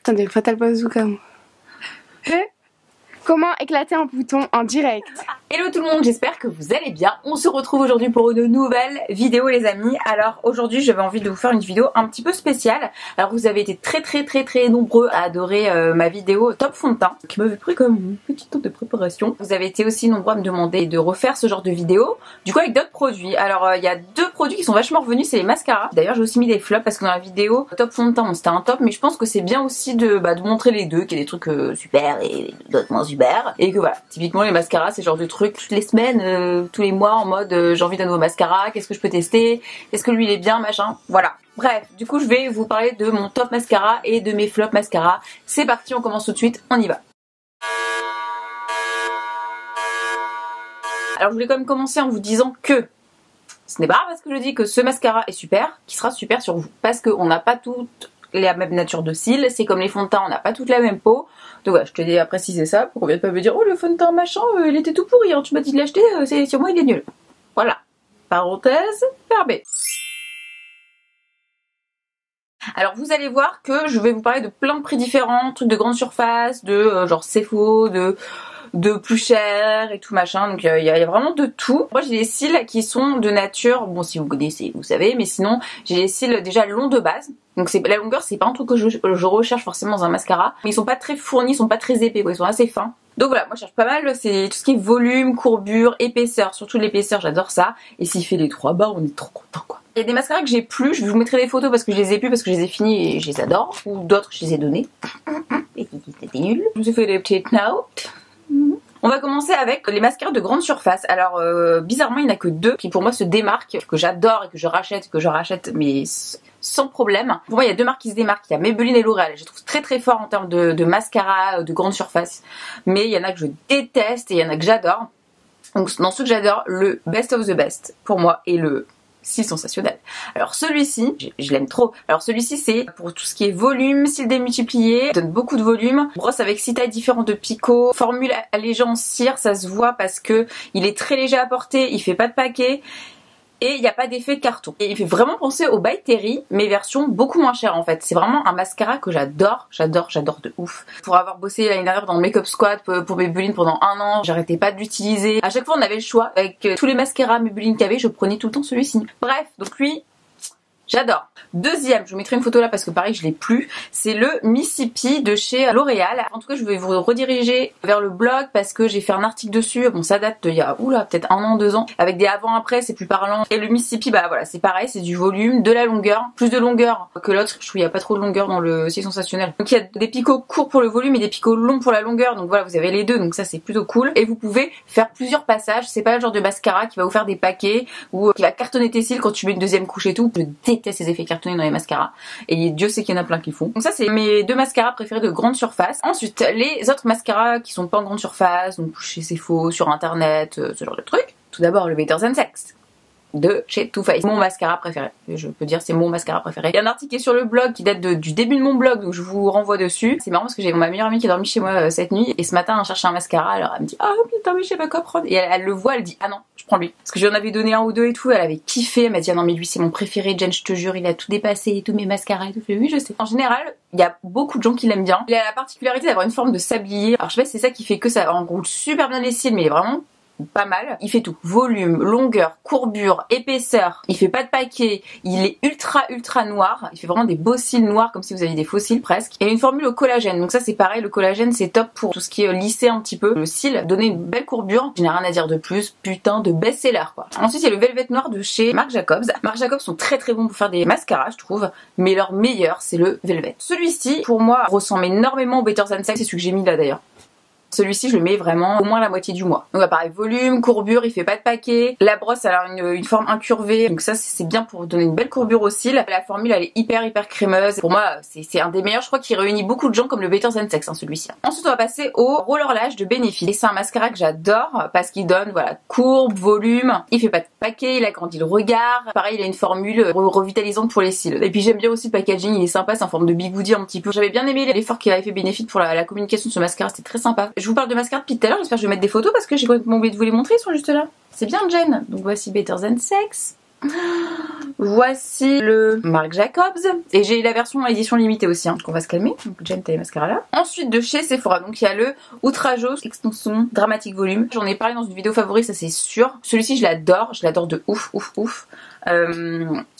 Putain, des Fatal Bazooka, moi. Comment éclater un bouton en direct? Hello tout le monde, j'espère que vous allez bien. On se retrouve aujourd'hui pour une nouvelle vidéo les amis. Alors aujourd'hui j'avais envie de vous faire une vidéo un petit peu spéciale. Alors vous avez été très nombreux à adorer ma vidéo top fond de teint qui m'avait pris comme une petite temps de préparation. Vous avez été aussi nombreux à me demander de refaire ce genre de vidéo, du coup avec d'autres produits. Alors il y a deux produits qui sont vachement revenus, c'est les mascaras. D'ailleurs j'ai aussi mis des flops parce que dans la vidéo top fond de teint bon, c'était un top, mais je pense que c'est bien aussi de montrer les deux, qu'il y a des trucs super et d'autres moins super. Et que voilà, typiquement les mascaras c'est le genre de truc toutes les semaines, tous les mois en mode j'ai envie d'un nouveau mascara, qu'est-ce que je peux tester, est-ce que lui il est bien, machin, voilà. Bref, du coup je vais vous parler de mon top mascara et de mes flops mascara. C'est parti, on commence tout de suite, on y va. Alors je voulais quand même commencer en vous disant que ce n'est pas parce que je dis que ce mascara est super, qu'il sera super sur vous. Parce qu'on n'a pas toutes la même nature de cils, c'est comme les fonds de teint, on n'a pas toute la même peau. Donc voilà, je te dis à préciser ça pour qu'on vienne pas me dire oh le fond de teint machin, il était tout pourri, hein, tu m'as dit de l'acheter, c'est sur moi il est nul. Voilà, parenthèse fermée. Alors vous allez voir que je vais vous parler de plein de prix différents, trucs de grande surface, de genre Cefo, de plus cher et tout machin, donc il y a vraiment de tout. Moi j'ai des cils qui sont de nature, bon si vous connaissez vous savez, mais sinon j'ai des cils déjà longs de base, donc la longueur c'est pas un truc que je recherche forcément dans un mascara, mais ils sont pas très fournis, ils sont pas très épais quoi, ils sont assez fins. Donc voilà, moi je cherche pas mal, c'est tout ce qui est volume, courbure, épaisseur, surtout l'épaisseur j'adore ça, et s'il fait les 3 bas on est trop content quoi. Il y a des mascaras que j'ai plus, je vous mettrai des photos parce que je les ai plus, parce que je les ai finis et je les adore, ou d'autres je les ai donnés, et c'était nul. Je me suis fait des petites notes. On va commencer avec les mascaras de grande surface. Alors bizarrement il n'y en a que deux qui pour moi se démarquent, que j'adore et que je rachète mais sans problème. Pour moi il y a deux marques qui se démarquent, il y a Maybelline et L'Oréal. Je les trouve très fort en termes de mascara de grande surface. Mais il y en a que je déteste et il y en a que j'adore. Donc dans ceux que j'adore, le best of the best pour moi est le cils sensationnel. Alors celui-ci, je l'aime trop. Alors celui-ci c'est pour tout ce qui est volume, cils démultipliés, donne beaucoup de volume, brosse avec 6 tailles différentes de picots, formule allégée en cire, ça se voit parce que il est très léger à porter, il fait pas de paquet. Et il n'y a pas d'effet de carton. Et il fait vraiment penser au By Terry, mais version beaucoup moins chère en fait. C'est vraiment un mascara que j'adore de ouf. Pour avoir bossé l'année dernière dans le Make Up Squad pour Maybelline pendant 1 an, j'arrêtais pas de l'utiliser. À chaque fois on avait le choix. Avec tous les mascaras Maybelline qu'il y avait, je prenais tout le temps celui-ci. Bref, donc lui, j'adore. Deuxième, je vous mettrai une photo là parce que pareil je l'ai plus, c'est le Mississippi de chez L'Oréal. En tout cas je vais vous rediriger vers le blog parce que j'ai fait un article dessus, bon ça date d'il y a peut-être 1 an, 2 ans, avec des avant-après, c'est plus parlant. Et le Mississippi bah voilà c'est pareil, c'est du volume, de la longueur, plus de longueur que l'autre, je trouve qu'il n'y a pas trop de longueur dans le cils sensationnel. Donc il y a des picots courts pour le volume et des picots longs pour la longueur, donc voilà vous avez les deux, donc ça c'est plutôt cool. Et vous pouvez faire plusieurs passages, c'est pas le genre de mascara qui va vous faire des paquets ou qui va cartonner tes cils quand tu mets une deuxième couche et tout. Je déteste ces effets cartonnés dans les mascaras et Dieu sait qu'il y en a plein qui font. Donc ça c'est mes deux mascaras préférés de grande surface. Ensuite les autres mascaras qui sont pas en grande surface, donc chez Cefo, sur internet, ce genre de trucs. Tout d'abord le Better Than Sex de chez Too Faced, mon mascara préféré. Je peux dire c'est mon mascara préféré. Il y a un article qui est sur le blog qui date du début de mon blog, donc je vous renvoie dessus. C'est marrant parce que j'ai ma meilleure amie qui a dormi chez moi cette nuit et ce matin elle cherchait un mascara, alors elle me dit ah putain mais je sais pas quoi prendre, et elle le voit, elle dit ah non je prends lui parce que j'en avais donné 1 ou 2 et tout, elle avait kiffé, elle m'a dit ah non mais lui c'est mon préféré Jen, je te jure il a tout dépassé, tous mes mascaras et tout. Oui je sais. En général il y a beaucoup de gens qui l'aiment bien. Il a la particularité d'avoir une forme de sablier, alors je sais pas si c'est ça qui fait que ça enroule super bien les cils, mais il est vraiment pas mal. Il fait tout. Volume, longueur, courbure, épaisseur. Il fait pas de paquet. Il est ultra noir. Il fait vraiment des beaux cils noirs comme si vous aviez des faux cils presque. Et une formule au collagène. Donc ça c'est pareil, le collagène c'est top pour tout ce qui est lisser un petit peu le cil, donner une belle courbure. Je n'ai rien à dire de plus. Putain de best-seller quoi. Ensuite il y a le Velvet Noir de chez Marc Jacobs. Marc Jacobs sont très bons pour faire des mascaras je trouve. Mais leur meilleur c'est le Velvet. Celui-ci pour moi ressemble énormément au Better Than Sex. C'est celui que j'ai mis là d'ailleurs. Celui-ci je le mets vraiment au moins la moitié du mois. Donc pareil, volume, courbure, il fait pas de paquet. La brosse elle a une forme incurvée, donc ça c'est bien pour donner une belle courbure au cils. La formule elle est hyper crémeuse. Pour moi c'est un des meilleurs, je crois, qui réunit beaucoup de gens comme le Better Than Sex celui-ci. Ensuite on va passer au Roller Lash de Benefit. Et c'est un mascara que j'adore parce qu'il donne voilà courbe, volume, il fait pas de paquet, il agrandit le regard. Pareil il a une formule revitalisante pour les cils. Et puis j'aime bien aussi le packaging, il est sympa, c'est en forme de bigoudi un petit peu. J'avais bien aimé l'effort qu'il avait fait Benefit pour la communication de ce mascara, c'était très sympa. Je vous parle de mascara depuis tout à l'heure, j'espère que je vais mettre des photos parce que j'ai complètement oublié de vous les montrer, ils sont juste là. C'est bien Jen. Donc voici Better Than Sex. Voici le Marc Jacobs. Et j'ai la version édition limitée aussi, hein, donc on va se calmer. Donc j'aime les mascaras là. Ensuite de chez Sephora, donc il y a le Outrageous Extension Dramatic Volume. J'en ai parlé dans une vidéo favorite, ça c'est sûr. Celui-ci je l'adore de ouf.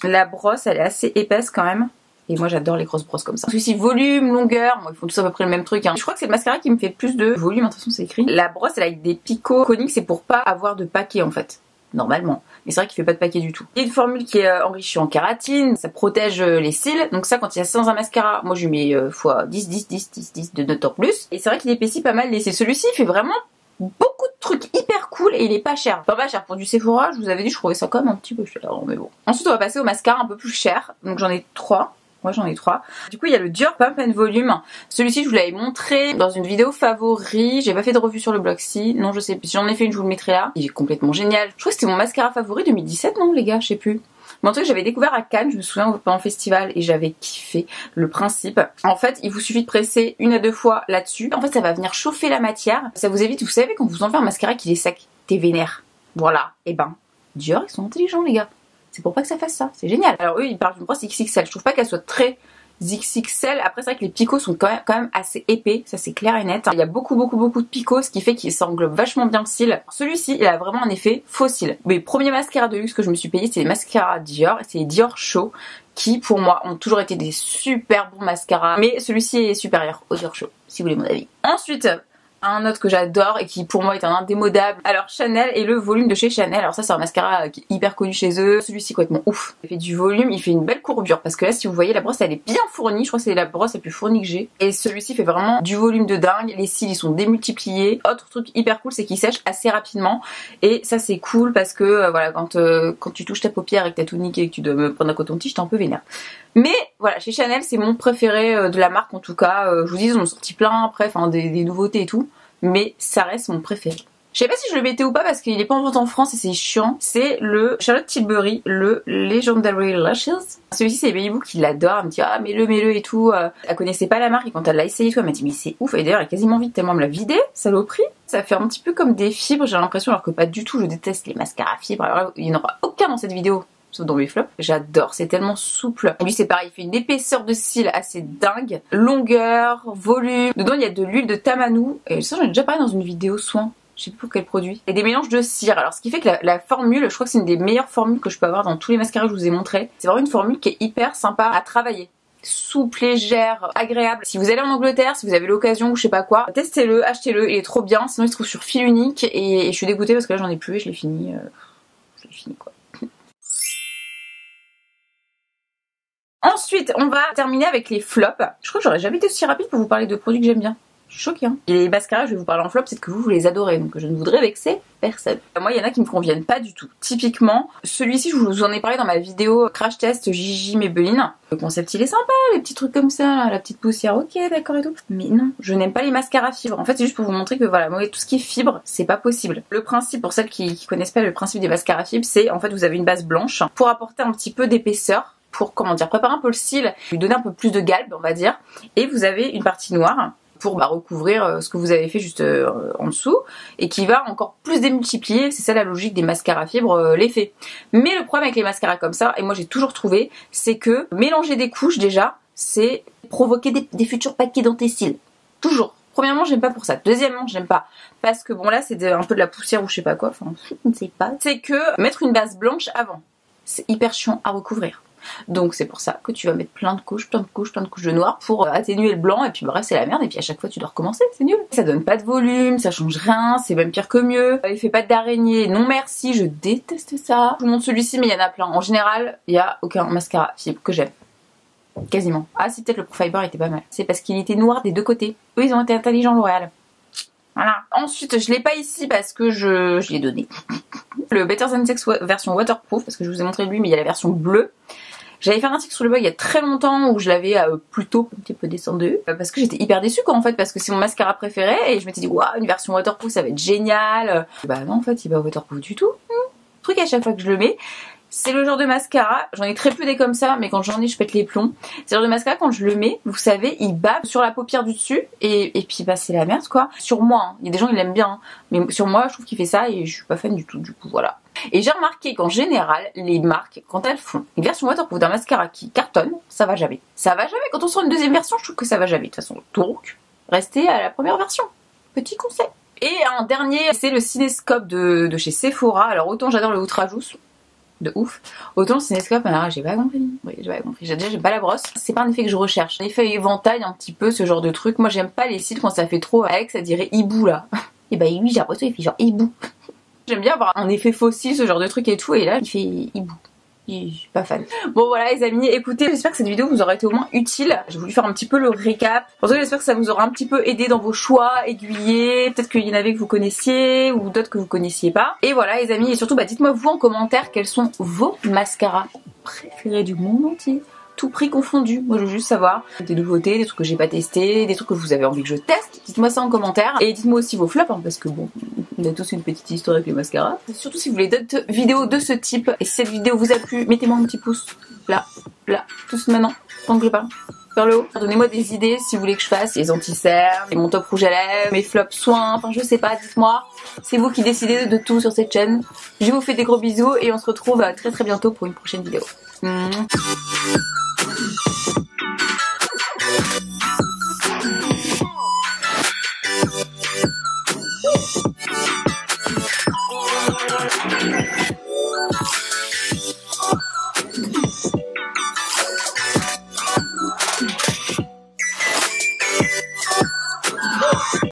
La brosse elle est assez épaisse quand même. Et moi j'adore les grosses brosses comme ça. Celui-ci volume, longueur, bon, ils font tous à peu près le même truc. Hein. Je crois que c'est le mascara qui me fait le plus de volume, de toute façon c'est écrit. La brosse elle a des picots coniques, c'est pour pas avoir de paquet en fait. Normalement. Mais c'est vrai qu'il fait pas de paquet du tout. Il y a une formule qui est enrichie en kératine, ça protège les cils. Donc ça quand il y a ça dans un mascara, moi je lui mets x 10 de notes en plus. Et c'est vrai qu'il épaissit pas mal les cils. Celui-ci il fait vraiment beaucoup de trucs hyper cool et il est pas cher. Enfin pas cher pour du Sephora, je vous avais dit je trouvais ça quand même un petit peu cher. Mais bon. Ensuite on va passer au mascara un peu plus cher. Donc j'en ai 3. Moi j'en ai 3. Du coup il y a le Dior Pump and Volume. Celui-ci je vous l'avais montré dans une vidéo favori. J'ai pas fait de revue sur le blog si. Non je sais plus. Si j'en ai fait une je vous le mettrai là. Il est complètement génial. Je crois que c'était mon mascara favori 2017 non les gars je sais plus. Mais en tout cas j'avais découvert à Cannes, je me souviens pendant le festival et j'avais kiffé le principe. En fait il vous suffit de presser 1 à 2 fois là-dessus. En fait ça va venir chauffer la matière. Ça vous évite, vous savez quand vous enlevez un mascara qui est sec, t'es vénère. Voilà. Et ben Dior ils sont intelligents les gars. C'est pour pas que ça fasse ça, c'est génial. Alors eux ils parlent d'une brosse XXL, je trouve pas qu'elle soit très XXL. Après c'est vrai que les picots sont quand même assez épais, ça c'est clair et net. Il y a beaucoup de picots, ce qui fait qu'il s'englobe vachement bien le cil. Celui-ci il a vraiment un effet faux cil. Mes premiers mascaras de luxe que je me suis payé c'est les mascaras Dior, c'est les Dior Show qui pour moi ont toujours été des super bons mascaras. Mais celui-ci est supérieur au Dior Show, si vous voulez mon avis. Ensuite un autre que j'adore et qui pour moi est un indémodable. Alors Chanel et le volume de chez Chanel. Alors ça c'est un mascara qui est hyper connu chez eux. Celui-ci complètement ouf. Il fait du volume, il fait une belle courbure parce que là si vous voyez la brosse elle est bien fournie. Je crois que c'est la brosse la plus fournie que j'ai. Et celui-ci fait vraiment du volume de dingue. Les cils ils sont démultipliés. Autre truc hyper cool c'est qu'il sèche assez rapidement. Et ça c'est cool parce que voilà quand tu touches ta paupière et que t'as tout niqué et que tu dois me prendre un coton-tige t'es un peu vénère. Mais voilà chez Chanel c'est mon préféré de la marque en tout cas. Je vous dis ils en ont sorti plein après, enfin des nouveautés et tout. Mais ça reste mon préféré. Je sais pas si je le mettais ou pas parce qu'il est pas en vente en France et c'est chiant. C'est le Charlotte Tilbury, le Legendary Lashes. Celui-ci c'est Baby Boo qui l'adore. Elle me dit ah mets-le et tout. Elle connaissait pas la marque et quand elle l'a essayé tout elle m'a dit mais c'est ouf. Et d'ailleurs elle a quasiment envie tellement me l'a vidé, saloperie. Ça fait un petit peu comme des fibres j'ai l'impression alors que pas du tout. Je déteste les mascaras fibres. Alors là, il n'y en aura aucun dans cette vidéo. Sauf dans mes flops. J'adore, c'est tellement souple. Lui c'est pareil, il fait une épaisseur de cils assez dingue. Longueur, volume. Dedans il y a de l'huile de tamanou. Et ça j'en ai déjà parlé dans une vidéo soin. Je sais plus pour quel produit. Et des mélanges de cire. Alors ce qui fait que la formule, je crois que c'est une des meilleures formules que je peux avoir dans tous les mascaras que je vous ai montré. C'est vraiment une formule qui est hyper sympa à travailler. Souple, légère, agréable. Si vous allez en Angleterre, si vous avez l'occasion ou je sais pas quoi, testez-le, achetez-le, il est trop bien. Sinon il se trouve sur fil unique et je suis dégoûtée parce que là j'en ai plus et je l'ai fini. Quoi. Ensuite, on va terminer avec les flops. Je crois que j'aurais jamais été aussi rapide pour vous parler de produits que j'aime bien. Je suis choquée. Hein. Et les mascaras, je vais vous parler en flop, c'est que vous les adorez. Donc je ne voudrais vexer personne. Moi, il y en a qui me conviennent pas du tout. Typiquement, celui-ci, je vous en ai parlé dans ma vidéo crash test Gigi Maybelline. Le concept, il est sympa, les petits trucs comme ça, là, la petite poussière, ok, d'accord et tout. Mais non, je n'aime pas les mascaras fibres. En fait, c'est juste pour vous montrer que voilà, moi, tout ce qui est fibre, c'est pas possible. Le principe, pour celles qui connaissent pas le principe des mascaras fibres, c'est en fait, vous avez une base blanche pour apporter un petit peu d'épaisseur. Pour, comment dire, préparer un peu le cil, lui donner un peu plus de galbe, on va dire. Et vous avez une partie noire pour recouvrir ce que vous avez fait juste en dessous et qui va encore plus démultiplier, c'est ça la logique des mascaras fibres, l'effet. Mais le problème avec les mascaras comme ça, et moi j'ai toujours trouvé, c'est que mélanger des couches déjà, c'est provoquer des futurs paquets dans tes cils. Toujours. Premièrement, j'aime pas pour ça. Deuxièmement, j'aime pas parce que bon là c'est un peu de la poussière ou je sais pas quoi, enfin je ne sais pas. C'est que mettre une base blanche avant, c'est hyper chiant à recouvrir. Donc c'est pour ça que tu vas mettre plein de couches de noir pour atténuer le blanc et puis bref c'est la merde et puis à chaque fois tu dois recommencer, c'est nul. Ça donne pas de volume, ça change rien, c'est même pire que mieux. Il fait pas d'araignée, non merci, je déteste ça. Je vous montre celui-ci mais il y en a plein. En général, il y a aucun mascara fibre que j'aime. Quasiment. Ah si peut-être le Pro Fiber était pas mal. C'est parce qu'il était noir des deux côtés. Eux ils ont été intelligents L'Oréal. Voilà. Ensuite, je l'ai pas ici parce que je l'ai donné. Le Better Than Sex version waterproof parce que je vous ai montré lui mais il y a la version bleue. J'avais fait un article sur le blog il y a très longtemps où je l'avais plutôt un petit peu descendu parce que j'étais hyper déçue quoi en fait parce que c'est mon mascara préféré et je m'étais dit waouh une version waterproof ça va être génial. Bah non en fait il va waterproof du tout. Truc à chaque fois que je le mets. C'est le genre de mascara, j'en ai très peu des comme ça, mais quand j'en ai je pète les plombs. C'est le genre de mascara quand je le mets, vous savez, il bave sur la paupière du dessus et puis bah c'est la merde quoi. Sur moi, hein. Il y a des gens qui l'aiment bien, hein. Mais sur moi je trouve qu'il fait ça et je suis pas fan du tout du coup voilà. Et j'ai remarqué qu'en général, les marques, quand elles font une version waterproof d'un mascara qui cartonne, ça va jamais. Ça va jamais. Quand on sort une deuxième version, je trouve que ça va jamais. De toute façon, donc, restez à la première version. Petit conseil. Et un dernier, c'est le Cinescope de chez Sephora. Alors autant j'adore le outrajousse, de ouf. Autant le Cinescope, alors j'ai pas compris. Oui, j'ai pas compris. Déjà, j'aime pas la brosse. C'est pas un effet que je recherche. L'effet éventail, un petit peu, ce genre de truc. Moi, j'aime pas les cils quand ça fait trop avec, ça dirait hibou là. Et bah oui, j'ai l'impression qu'il fait genre hibou. J'aime bien avoir un effet fossile, ce genre de truc et tout. Et là, il fait hibou. Je suis pas fan. Bon voilà les amis, écoutez, j'espère que cette vidéo vous aura été au moins utile. J'ai voulu faire un petit peu le récap. En tout cas, j'espère que ça vous aura un petit peu aidé dans vos choix, aiguillé. Peut-être qu'il y en avait que vous connaissiez ou d'autres que vous connaissiez pas. Et voilà les amis, et surtout dites-moi vous en commentaire quels sont vos mascaras préférés du monde entier. Tout prix confondu, moi je veux juste savoir des nouveautés, des trucs que j'ai pas testé, des trucs que vous avez envie que je teste. Dites-moi ça en commentaire et dites-moi aussi vos flops parce que bon, on a tous une petite histoire avec les mascaras. Surtout si vous voulez d'autres vidéos de ce type. Et si cette vidéo vous a plu, mettez-moi un petit pouce là, tous maintenant, tant que je parle, vers le haut. Donnez-moi des idées si vous voulez que je fasse les anti-cernes, mon top rouge à lèvres, mes flops soins, enfin je sais pas, dites-moi. C'est vous qui décidez de tout sur cette chaîne. Je vous fais des gros bisous et on se retrouve très bientôt pour une prochaine vidéo.